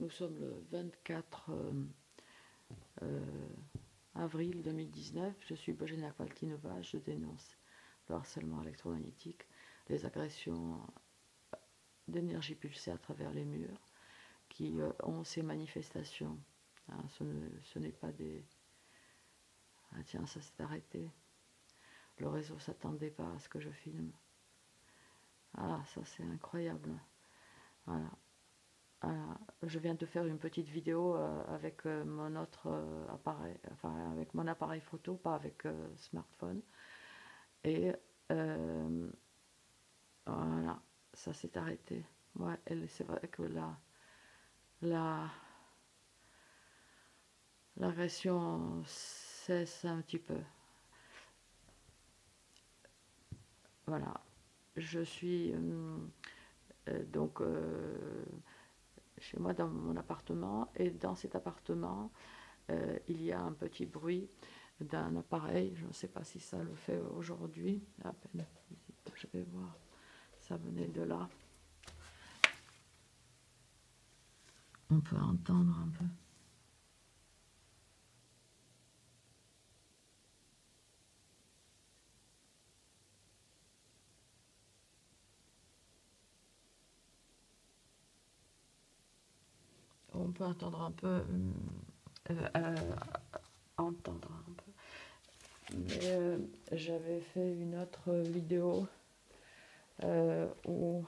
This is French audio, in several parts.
Nous sommes le 24 avril 2019. Je suis Božena Kvaltinova. Je dénonce le harcèlement électromagnétique, les agressions d'énergie pulsée à travers les murs qui ont ces manifestations. Hein, ce n'est pas des... Ah tiens, ça s'est arrêté. Le réseau ne s'attendait pas à ce que je filme. Ah, ça c'est incroyable. Voilà. Je viens de faire une petite vidéo avec mon autre appareil, enfin avec mon appareil photo, pas avec smartphone. Et voilà, ça s'est arrêté. Ouais, c'est vrai que l'agression cesse un petit peu. Voilà, je suis donc chez moi dans mon appartement, et dans cet appartement il y a un petit bruit d'un appareil. Je ne sais pas si ça le fait aujourd'hui, à peine, je vais voir, ça venait de là. On peut entendre un peu. On peut entendre un peu, entendre un peu. Mais j'avais fait une autre vidéo où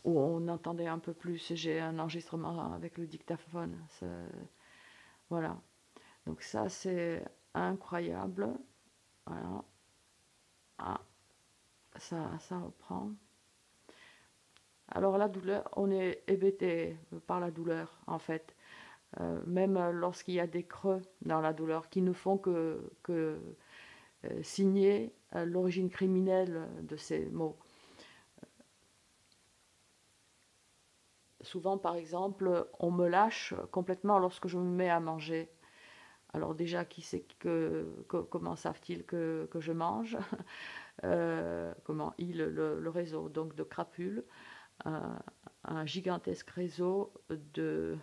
on entendait un peu plus. J'ai un enregistrement avec le dictaphone. Voilà. Donc ça, c'est incroyable. Voilà. Ah, ça reprend. Alors la douleur, on est hébété par la douleur en fait. Même lorsqu'il y a des creux dans la douleur qui ne font que signer l'origine criminelle de ces mots. Souvent, par exemple, on me lâche complètement lorsque je me mets à manger. Alors déjà, qui sait comment savent-ils que je mange? Comment le réseau donc de crapules, un gigantesque réseau de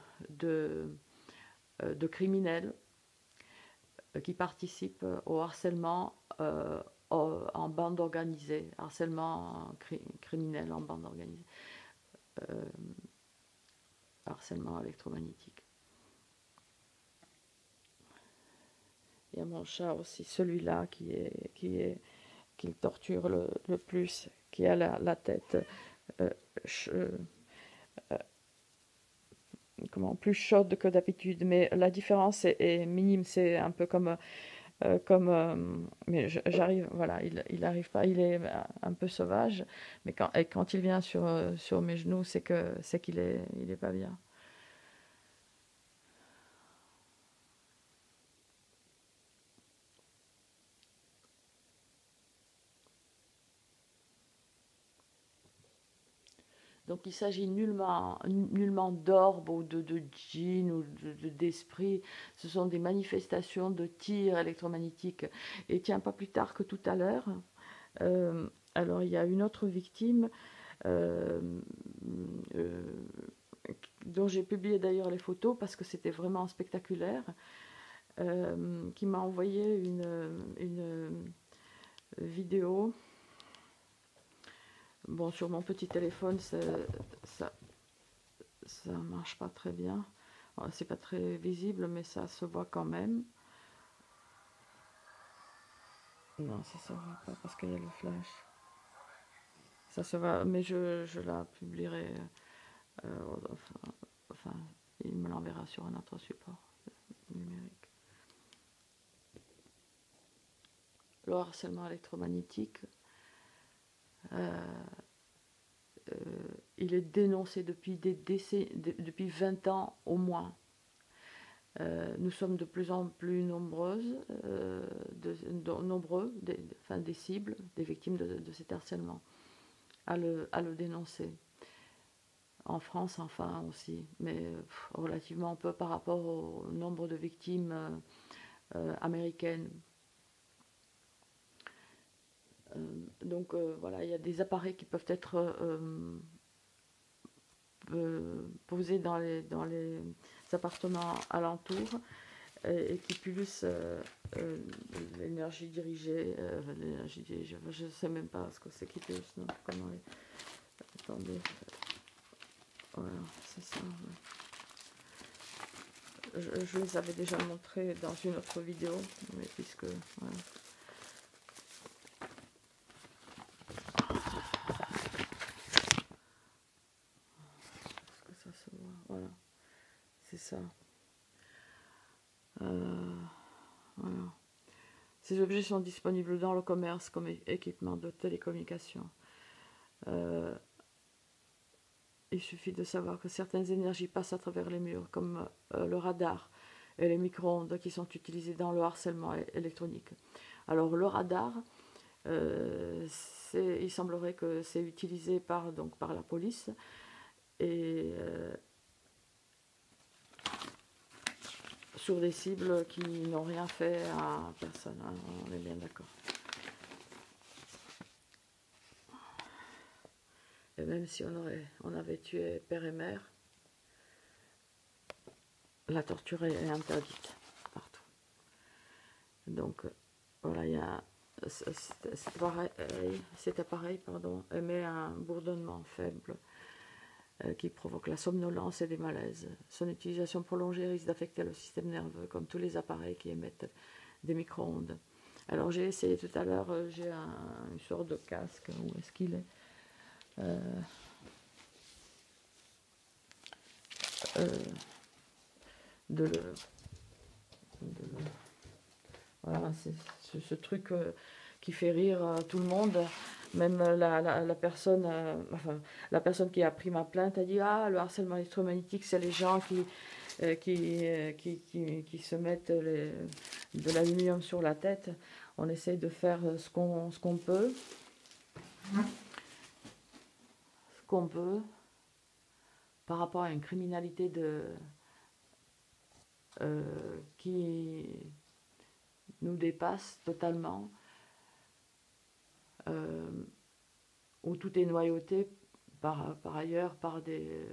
criminels qui participent au harcèlement en bande organisée, harcèlement criminel en bande organisée, harcèlement électromagnétique. Il y a mon chat aussi, celui-là qui le torture le plus, qui a la tête plus chaude que d'habitude, mais la différence est minime. C'est un peu comme mais j'arrive, voilà, il arrive pas, il est un peu sauvage, mais quand il vient sur mes genoux, c'est qu'il est pas bien. Donc il s'agit nullement d'orbe ou de djinn ou d'esprit. Ce sont des manifestations de tirs électromagnétiques. Et tiens, pas plus tard que tout à l'heure, alors il y a une autre victime euh, euh, dont j'ai publié d'ailleurs les photos parce que c'était vraiment spectaculaire, qui m'a envoyé une vidéo. Bon, sur mon petit téléphone, ça marche pas très bien. C'est pas très visible, mais ça se voit quand même. Non, ça se voit pas parce qu'il y a le flash. Ça se voit, mais je la publierai. Enfin, il me l'enverra sur un autre support numérique. Le harcèlement électromagnétique, il est dénoncé depuis des décennies, depuis 20 ans au moins. Nous sommes de plus en plus nombreuses, des cibles, des victimes de cet harcèlement, à le dénoncer. En France, enfin aussi, mais relativement peu par rapport au nombre de victimes américaines. Donc voilà, il y a des appareils qui peuvent être posés dans les appartements alentours et qui pulsent l'énergie dirigée, je ne sais même pas ce que c'est qui pulse, non, comment attendez, voilà, c'est ça, ouais. Je les avais déjà montrés dans une autre vidéo, mais puisque, voilà. Est-ce que ça se voit? Voilà, c'est ça. Voilà. Ces objets sont disponibles dans le commerce comme équipement de télécommunication. Il suffit de savoir que certaines énergies passent à travers les murs, comme le radar et les micro-ondes qui sont utilisés dans le harcèlement électronique. Alors le radar, il semblerait que c'est utilisé par la police et sur des cibles qui n'ont rien fait à personne, hein, on est bien d'accord. Et même si on avait tué père et mère, la torture est interdite partout. Donc voilà, il y a cet appareil émet un bourdonnement faible qui provoque la somnolence et des malaises. Son utilisation prolongée risque d'affecter le système nerveux, comme tous les appareils qui émettent des micro-ondes. Alors j'ai essayé tout à l'heure, j'ai une sorte de casque, où est-ce qu'il est, voilà, c'est ce truc qui fait rire tout le monde. Même la personne, enfin, la personne qui a pris ma plainte a dit: ah, le harcèlement électromagnétique, c'est les gens qui se mettent de l'aluminium sur la tête. On essaye de faire ce qu'on peut. Par rapport à une criminalité qui nous dépasse totalement, où tout est noyauté par ailleurs par des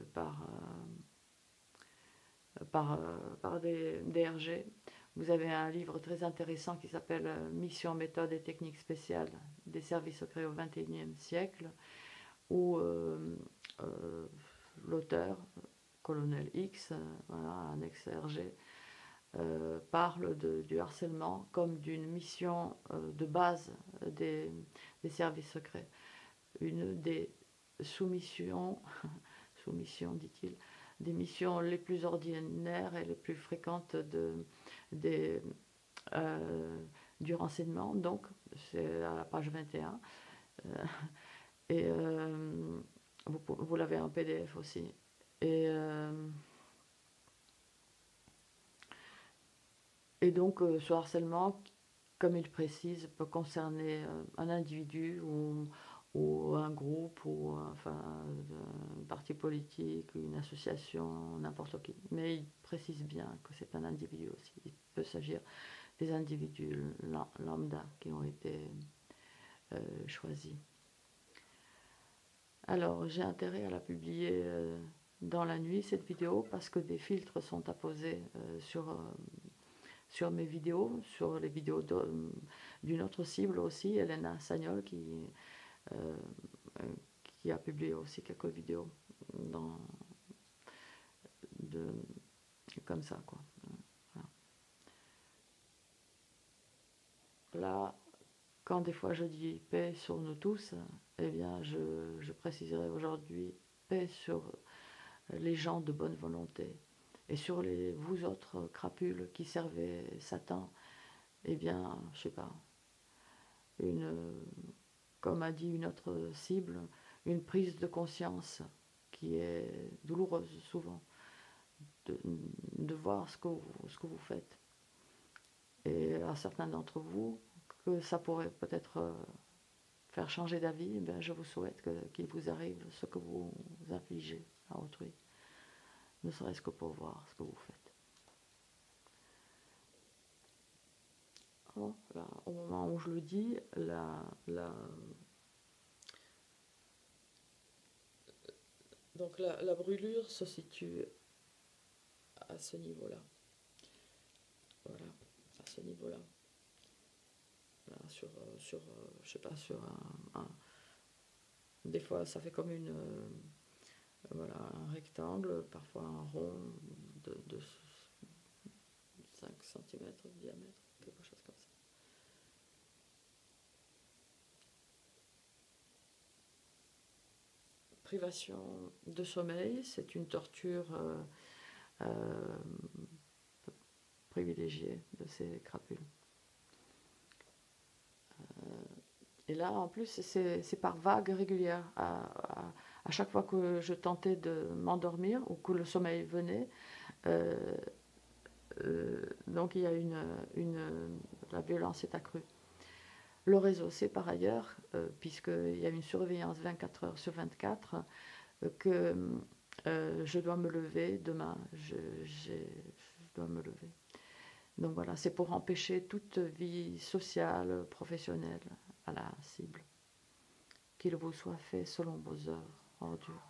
DRG. Vous avez un livre très intéressant qui s'appelle Mission, méthode et techniques spéciales des services secrets au XXIe siècle, où l'auteur, colonel X, voilà, un ex-RG, parle du harcèlement comme d'une mission de base des services secrets. Une des soumissions, dit-il, des missions les plus ordinaires et les plus fréquentes du renseignement. Donc, c'est à la page 21. Et vous l'avez en PDF aussi. Et donc, ce harcèlement, comme il précise, peut concerner un individu ou un groupe, ou enfin, un parti politique, une association, n'importe qui. Mais il précise bien que c'est un individu aussi. Il peut s'agir des individus lambda qui ont été choisis. Alors, j'ai intérêt à la publier dans la nuit, cette vidéo, parce que des filtres sont apposés sur mes vidéos, sur les vidéos d'une autre cible aussi, Elena Sagnol, qui a publié aussi quelques vidéos comme ça, quoi. Voilà. Là, quand des fois je dis paix sur nous tous, eh bien je préciserai aujourd'hui paix sur les gens de bonne volonté. Et sur vous autres crapules qui servez Satan, eh bien, je sais pas, comme a dit une autre cible, une prise de conscience qui est douloureuse souvent, de voir ce que vous faites. Et à certains d'entre vous, que ça pourrait peut-être faire changer d'avis, eh bien, je vous souhaite qu'il vous arrive ce que vous infligez à autrui, ne serait-ce que pour voir ce que vous faites. Alors, là, au moment où je le dis, Donc la brûlure se situe à ce niveau-là. Voilà, à ce niveau-là. Voilà, je sais pas, des fois ça fait comme voilà, un rectangle, parfois un rond de 5 cm de diamètre, quelque chose comme ça. Privation de sommeil, c'est une torture privilégiée de ces crapules. Et là, en plus, c'est par vagues régulières. À chaque fois que je tentais de m'endormir ou que le sommeil venait, donc il y a la violence est accrue. Le réseau, c'est par ailleurs, puisqu'il y a une surveillance 24 heures sur 24, que je dois me lever demain. Je dois me lever. Donc voilà, c'est pour empêcher toute vie sociale, professionnelle à la cible. Qu'il vous soit fait selon vos heures ordures.